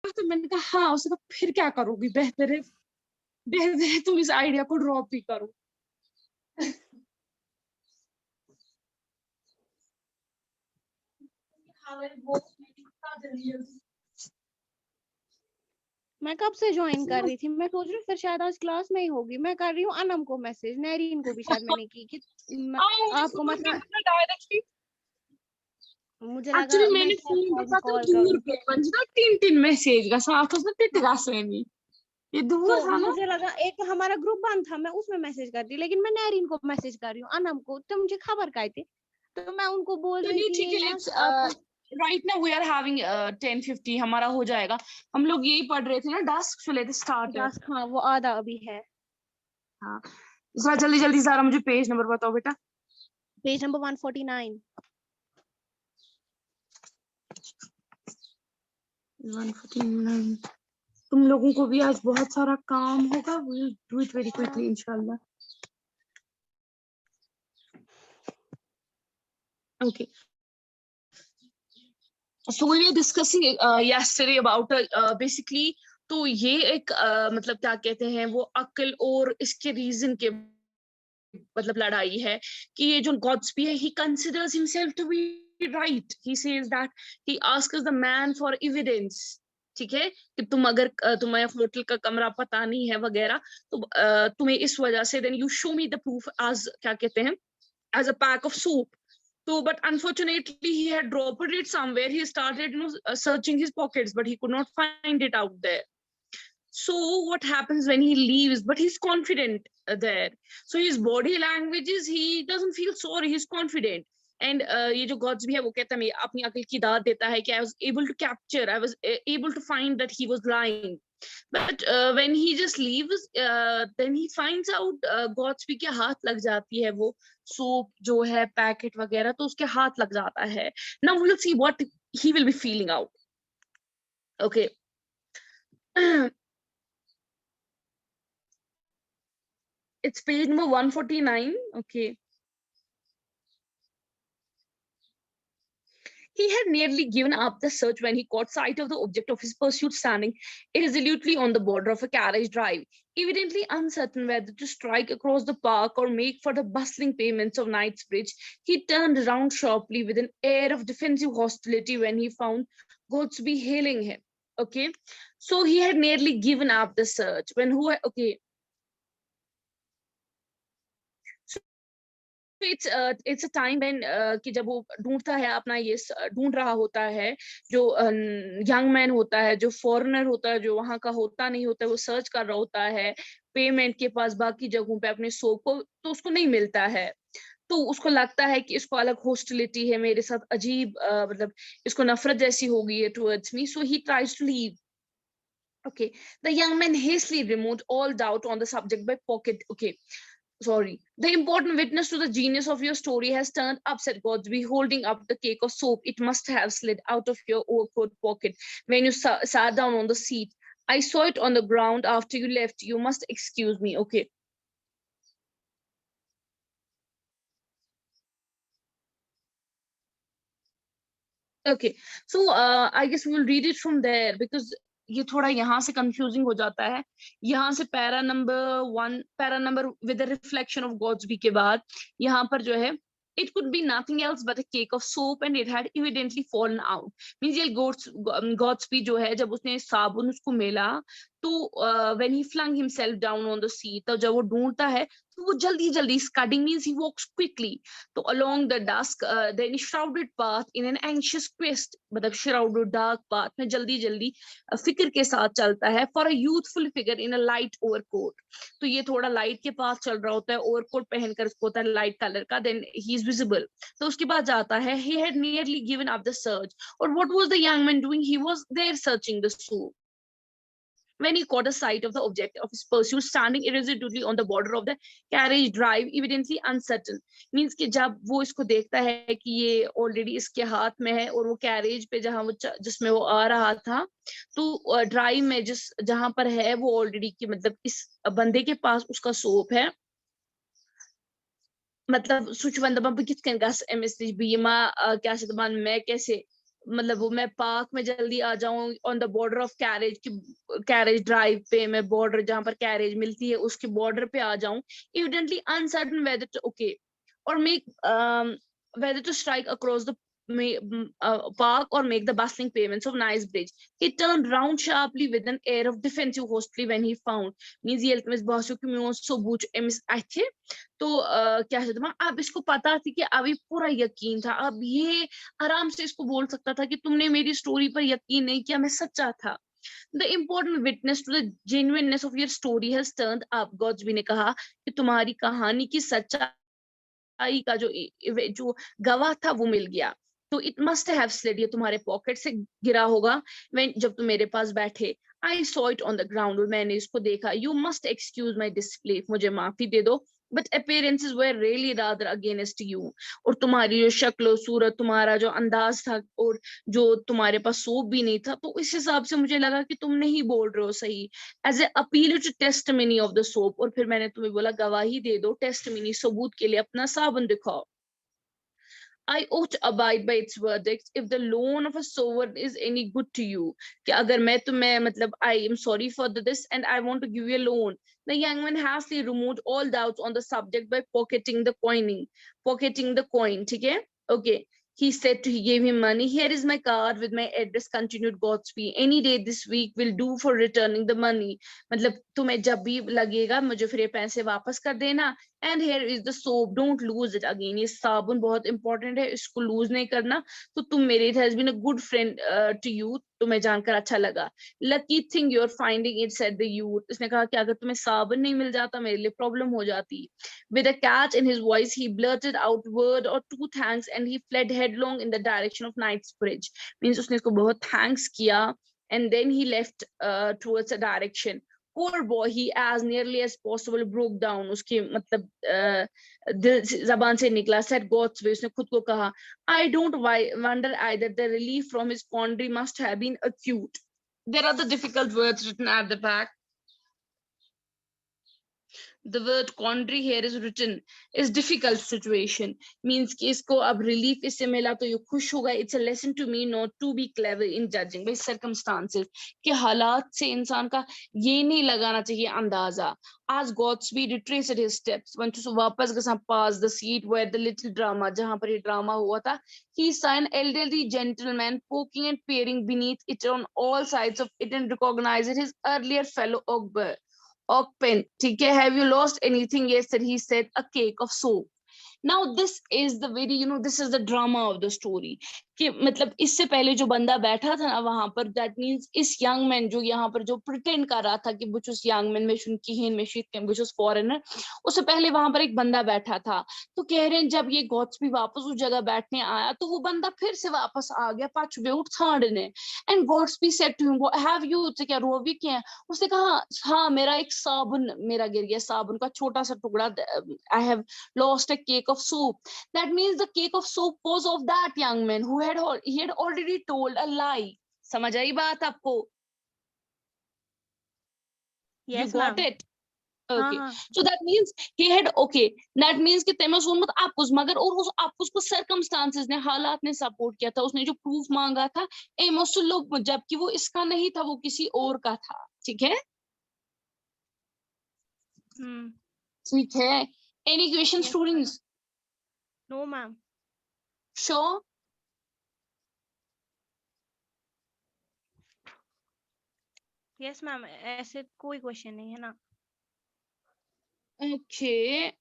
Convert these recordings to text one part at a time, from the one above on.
तो मैंने कहा हाँ। उसने कहा फिर क्या करोगी, बेहतर है तुम इस आइडिया को ड्रॉप ही करो। मैं कब से ज्वाइन कर रही थी, मैं सोच रही हूँ फिर शायद आज क्लास में ही होगी। मैं कर रही हूँ अनम को मैसेज, नैरीन को भी शायद मैंने की कि आपको मतलब डायरेक्टली मुझे लगा एक्चुअली मैं मैंने शायद फोन अभी पता कॉल दूर करूँ। पे मंजना 3 3 मैसेज का साथ उसने तिटगा सेनी ये तो दूर था ना। मुझे लगा एक हमारा ग्रुप बंद था, मैं उसमें मैसेज कर दी, लेकिन मैं नैरीन को मैसेज कर रही हूँ अनम को, तो मुझे खबर का थी, तो मैं उनको बोल रही चलिए थी ठीक ये है, ना इट्स आप। Right now we are having 10:50 हमारा हो जाएगा। हम लोग यही पढ़ रहे थे ना, डस्क सो लेट स्टार्ट। 10, हाँ वो आधा अभी है। हाँ जरा जल्दी जल्दी सारा मुझे पेज नंबर बताओ बेटा। Page number 149। 149। तुम लोगों को भी आज बहुत सारा काम होगा, we'll do it very quickly इंशाल्लाह। Okay, so we were discussing yesterday about basically, तो ये एक मतलब क्या कहते हैं वो अक्ल और इसके रीजन के मतलब लड़ाई है कि ये जो गॉड्सबी है, he considers himself to be right, he says that he asks the man for evidence। ठीक है कि तुम अगर तुम्हें होटल का कमरा पता नहीं है वगैरह, तो तुम्हें इस वजह से then you show me the proof as क्या कहते हैं as a pack of soap। तो but unfortunately he had dropped it somewhere, he started searching his pockets but he could not find it out there। So what happens when he leaves, but he's confident there, so his body language is he doesn't feel sorry, he's confident। And ये जो God's भी है वो कहता है मैं अपनी अकल की दाद देता है कि I was able to capture, I was able to find that he was lying. But when he just leaves then he finds out, gods भी के हाथ लग जाती है वो सोप जो है पैकेट वगैरह, तो उसके हाथ लग जाता है। Now we will see what he will be feeling out. Okay, it's page number 149। Okay, he had nearly given up the search when he caught sight of the object of his pursuit standing irresolutely on the border of a carriage drive. Evidently uncertain whether to strike across the park or make for the bustling pavements of Knightsbridge, he turned round sharply with an air of defensive hostility when he found Goatsby hailing him. Okay, so he had nearly given up the search when who? Okay, it's a time when कि जब वो ढूंढता है अपना ये ढूंढ रहा होता है, जो यंग मैन होता है, जो फॉरेनर होता है, जो वहां का होता नहीं होता है, वो सर्च कर रहा होता है पेमेंट के पास बाकी जगहों पे अपने सोप को, तो उसको नहीं मिलता है। तो उसको लगता है कि इसको अलग हॉस्टिलिटी है मेरे साथ, अजीब मतलब इसको नफरत जैसी हो गई है towards me, so he tries to leave. Okay, the young man hastily removed all doubt on the subject by pocket. Okay, sorry. The important witness to the genius of your story has turned up, said Godsby, holding up the cake of soap. It must have slid out of your overcoat pocket when you sat down on the seat. I saw it on the ground after you left. You must excuse me. Okay. Okay. So I guess we will read it from there because ये थोड़ा यहाँ से confusing हो जाता है। यहाँ से para number 1, para number with reflection of Godsby के बाद यहाँ पर जो है it could be nothing else but a cake of soap and it had evidently fallen out। Means ये गॉड्सबी जो है जब उसने साबुन उसको मिला, तो when he flung himself down on the seat, तो जब वो ढूंढता है तो वो जल्दी जल्दी scudding means he walks quickly, तो along the dusk then shrouded path in an anxious quest, मतलब shrouded dark path में जल्दी जल्दी फिक्र के साथ चलता है for a youthful figure in a light overcoat। तो ये थोड़ा लाइट के पास चल रहा होता है, ओवरकोट पहनकर उसको होता है लाइट कलर का, देन ही इज विजिबल। तो उसके बाद जाता है he had nearly given up the search, or what was the young man doing? He was there searching the soup when he caught a sight of the object of his pursuit standing irresolutely on the border of the carriage drive, evidently uncertain। Means कि जब वो इसको देखता है कि ये already इसके हाथ में है और वो कैरेज पे जहां वो जिसमें वो आ रहा था, तो ड्राइव में जहां पर है वो ऑलरेडी कि मतलब इस बंदे के पास उसका सोप है, मतलब सुच बंदा कित कन गस एमएस बीमा क्या से दबान मैं कैसे मतलब वो मैं पार्क में जल्दी आ जाऊं on the border of carriage की, कैरेज ड्राइव पे मैं बॉर्डर जहां पर कैरेज मिलती है उसके बॉर्डर पे आ जाऊं, evidently uncertain whether to okay or make whether to strike across the park or make the bustling pavements of nice bridge. He turned round sharply with an air of defensive hostility when he found means ये eltmes bahshu ki meus so buch emis ache तो क्या कहते हैं, अब इसको पता थी कि अभी पूरा यकीन था, अब ये आराम से इसको बोल सकता था कि तुमने मेरी स्टोरी पर यकीन नहीं किया, मैं सच्चा था. The important witness to the genuineness of your story has turned up. Godsby ने कहा कि तुम्हारी कहानी की सच्चाई का जो गवाह था वो मिल गया. तो इट मस्ट हैव स्लिड, ये तुम्हारे पॉकेट से गिरा होगा when जब तुम मेरे पास बैठे. I saw it on the ground, मैंने इसको देखा. You must excuse my disbelief, मुझे माफी दे दो. But appearances were really rather against you. और तुम्हारी जो शक्ल सूरत, तुम्हारा जो अंदाज था और जो तुम्हारे पास सोप भी नहीं था, तो इस हिसाब से मुझे लगा कि तुम नहीं बोल रहे हो सही. As a appeal to testimony of the soap, और फिर मैंने तुम्हें बोला गवाही दे दो, टेस्टमनी सबूत के लिए अपना साबुन दिखाओ. I ought to abide by its verdict if the loan of a sovereign is any good to you. कि अगर मैं तुम्हें मतलब I am sorry for this and I want to give you a loan. The young man hastily removed all doubts on the subject by pocketing the coin. ठीक है? Okay. He said he gave him money. Here is my card with my address. Continued Godspeed. Any day this week will do for returning the money. मतलब तुम्हें जब भी लगेगा मुझे फिर ये पैसे वापस कर देना. And here is the soap. Don't lose it again. ये साबुन बहुत important है, इसको lose नहीं करना. तो तुम मेरे, it has been a good friend to you. तुम्हें जानकर अच्छा लगा. Lucky thing you're finding it, said the youth. इसने कहा कि अगर तुम्हें साबुन नहीं मिल जाता मेरे लिए problem हो जाती. With a catch in his voice, he blurted out word or two thanks and he fled headlong in the direction of Knightsbridge. Means उसने इसको बहुत thanks किया and then he left towards a direction. Poor boy, he as nearly as possible broke down. उसके मतलब दिल जबान से निकला. Said Godspeed, उसने खुद को कहा. I don't wonder either. The relief from his quandary must have been acute. There are the difficult words written at the back. The word quandary here is written is difficult situation, means कि इसको अब relief इससे मिला तो ये खुश होगा. It's a lesson to me not to be clever in judging by circumstances, कि हालात से इंसान का ये नहीं लगाना चाहिए अंदाजा. As Godspeed retraced his steps, वंच वापस गया past the seat where the little drama, जहाँ पर ये ड्रामा हुआ था, he saw an elderly gentleman poking and peering beneath it on all sides of it and recognized his earlier fellow occupant. ठीक है? Have you lost anything? Yes, sir, he said, a cake of soap. Now this is the very, this is the drama of the story. कि मतलब इससे पहले जो बंदा बैठा था ना वहां पर, दैट मीन्स इस यंग मैन जो यहाँ पर जो प्रिटेंड कर रहा था कि बुच उस यंग मैन में शुनकीहीन में शीत बुच उस फॉरेनर, उससे पहले वहां पर एक बंदा बैठा था. तो कह रहे हैं जब ये गॉड्सबी वापस उस जगह बैठने आया तो वो बंदा फिर से वापस आ गया पांच बे उठ थाड़ने. And Godsby said to him, have you, क्या रोवी क्या है? उसने कहा हाँ मेरा एक साबुन मेरा गिर गया, साबुन का छोटा सा टुकड़ा. I have lost a cake of soap. That means the cake of soap was of that young man who he had already told a lie. समझ आई बात आपको? Yes, you got ma'am. it? Okay. हाँ. So that means he had, okay, that means कि तेमस उन्मत आपस मगर और उस आपस को circumstances ने, हालात ने सपोर्ट किया था. उसने जो प्रूफ मांगा था एमोस लोग, जबकि वो इसका नहीं था, वो किसी और का था. ठीक है? ठीक है. Any questions, Yes, students? No, ma'am. Sure. Yes, ma'am. ऐसे कोई क्वेश्चन नहीं है ना. Okay.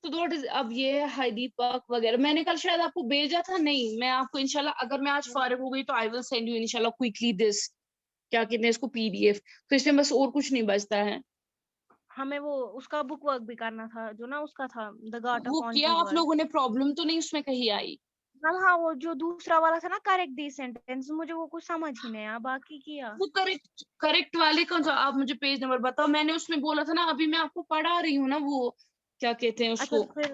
तो व्हाट इज, अब ये है हाइडी पार्क वगैरह. मैंने कल शायद आपको भेजा था. नहीं, मैं आपको इंशाल्लाह अगर मैं आज फारिग हो गई तो आई विल सेंड यू इंशाल्लाह क्विकली दिस, क्या कहते हैं इसको, पीडीएफ. तो इसमें बस और कुछ नहीं बचता है. हमें वो उसका बुक वर्क भी करना था जो ना उसका था द गार्ड वो ऑफ किया आप ऑन. लोगों ने? प्रॉब्लम तो नहीं उसमें कहीं आई? हाँ वो जो दूसरा वाला था ना करेक्ट दी सेंटेंस, मुझे वो कुछ समझ ही नहीं आया. बाकी किया. वो करेक्ट वाले कौन सा? आप मुझे पेज नंबर बताओ. मैंने उसमें बोला था ना, अभी मैं आपको पढ़ा रही हूँ ना, वो क्या कहते हैं अच्छा उसको. फिर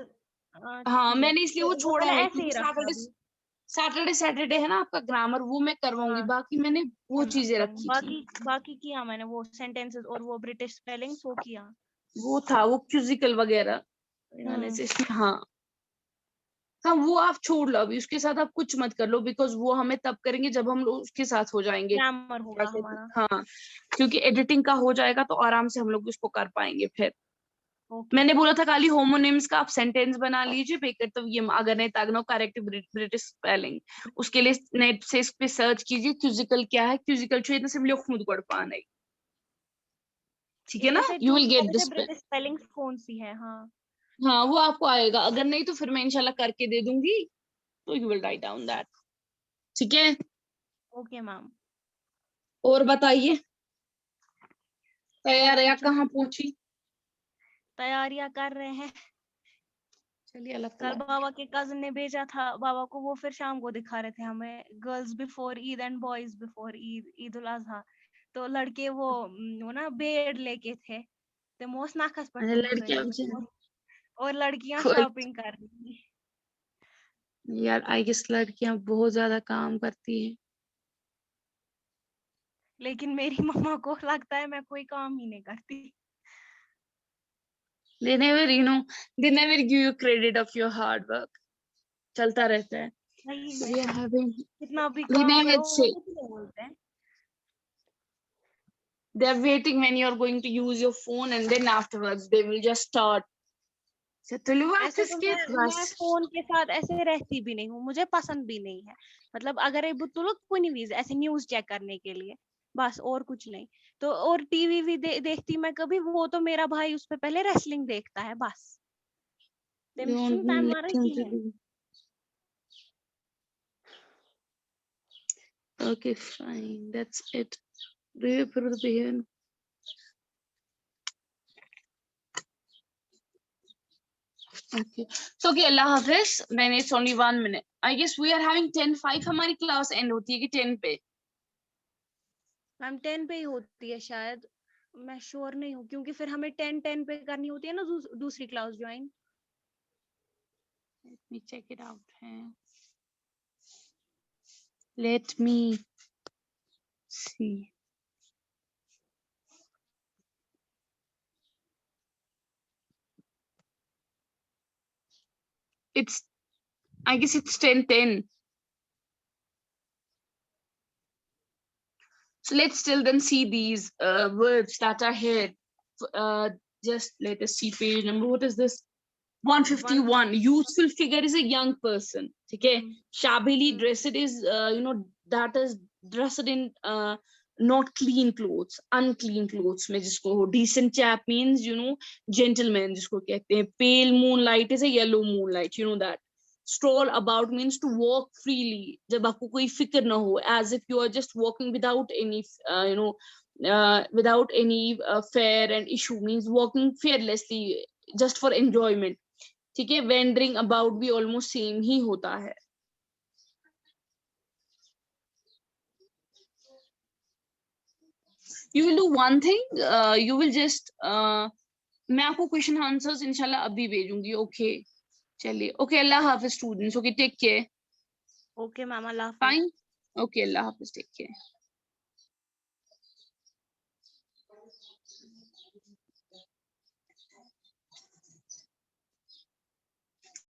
हाँ, ठीक है. मैंने इसलिए वो वो छोड़ा मैंने है ऐसे ही क्योंकि रखा अभी. सैटरडे है ना आपका ग्रामर, वो मैं करवाऊंगी. हाँ. बाकी मैंने वो चीजें हाँ, रखी थी. बाकी किया मैंने वो सेंटेंसेस और वो ब्रिटिश स्पेलिंग्स वो किया. वो था वो क्यूजिकल वगैरह. इसमें हाँ. हाँ वो आप छोड़ लो अभी, उसके साथ आप कुछ मत कर लो, बिकॉज वो हमें तब करेंगे जब हम लोग उसके साथ हो जाएंगे। ग्रामर होगा क्या कहते हैं? हमारा। हाँ, क्योंकि एडिटिंग का हो जाएगा तो आराम से हम लोग उसको कर पाएंगे फिर। ओके। मैंने बोला था खाली होमोनिम्स का आप सेंटेंस बना लीजिए बेकर, तो ये अगर नहीं तागनो करेक्ट ब्रिटिश स्पेलिंग, उसके लिए नेट से इस पे सर्च कीजिए क्यूजिकल क्या है, क्यूजिकल जो इतना सिर्फ खुद पढ़ पाना, ठीक है ना, इसमें से यू चूज विल गेट करने से दिस। ब्रिटिश स्पेलिंग्स कौन सी है? हाँ। हाँ वो आपको आएगा, अगर नहीं तो फिर मैं इंशाल्लाह करके दे दूंगी, तो you will write down that, ठीक है। Okay ma'am. और बताइए, और तैयार या कुछ कहाँ पहुंची? तैयारियां कर रहे हैं। चलिए अल्लाह कल ताला। बाबा के कजन ने भेजा था बाबा को, वो फिर शाम को दिखा रहे थे हमें girls before Eid and boys before Eid, Eid ul Azha. तो लड़के वो ना बेड लेके थे, तो मोस नाखस पर अरे तुम लड़कियां और लड़कियां खुद, शॉपिंग कर रही थी। यार आई गेस लड़कियां बहुत ज्यादा काम करती हैं। लेकिन मेरी मम्मा को लगता है मैं कोई काम ही नहीं करती। they never you know they never give you credit of your hard work, चलता रहता है। सही So में we are having, कितना भी they काम never करो वो say, कुछ नहीं बोलते हैं। they are waiting when you are going to use your phone and then afterwards they will just start ऐसे तो मैं बस। फोन के साथ ऐसे रहती भी नहीं हूँ, मुझे पसंद भी नहीं है। मतलब अगर ये बुतुलुक कोई वीज ऐसे न्यूज चेक करने के लिए, बस और कुछ नहीं। तो और टीवी भी देखती मैं कभी, वो तो मेरा भाई उस पे पहले रेसलिंग देखता है बस। You want nothing to है। do. Okay, fine, that's it. Do you approve the behavior? Okay. So okay, Allah Hafiz. Then it's only 1 minute. I guess we are having 10:05 हमारी क्लास एंड होती है कि 10 पे? Ma'am 10 पे ही होती है शायद, मैं श्योर नहीं हूँ, क्योंकि फिर हमें 10 पे करनी होती है ना दूसरी class join. Let me check it out. Let me see. It's, I guess it's 10:10. So let's still then see these words that are here. Just let us see page number. What is this? 151. Useful figure is a young person. Okay. Shabbily dressed is, that is dressed in not clean clothes, unclean clothes. में जिसको हो. Decent chap means, gentleman जिसको कहते हैं. Pale moonlight is a yellow moonlight. You know that. Stroll about means to walk freely. जब आपको कोई फिक्र ना हो, as if you are just walking without any, without any fear and issue, means walking fearlessly just for enjoyment. ठीक है, wandering about भी almost same ही होता है। You will do one thing, you will just, मैं आपको question answers इंशाल्लाह अभी भेजूंगी। ओके चलिए, ओके अल्लाह हाफिज students, okay take care. Okay ma'am, अल्लाह हाफिज। फाइन, ओके अल्लाह हाफिज, टेक केयर।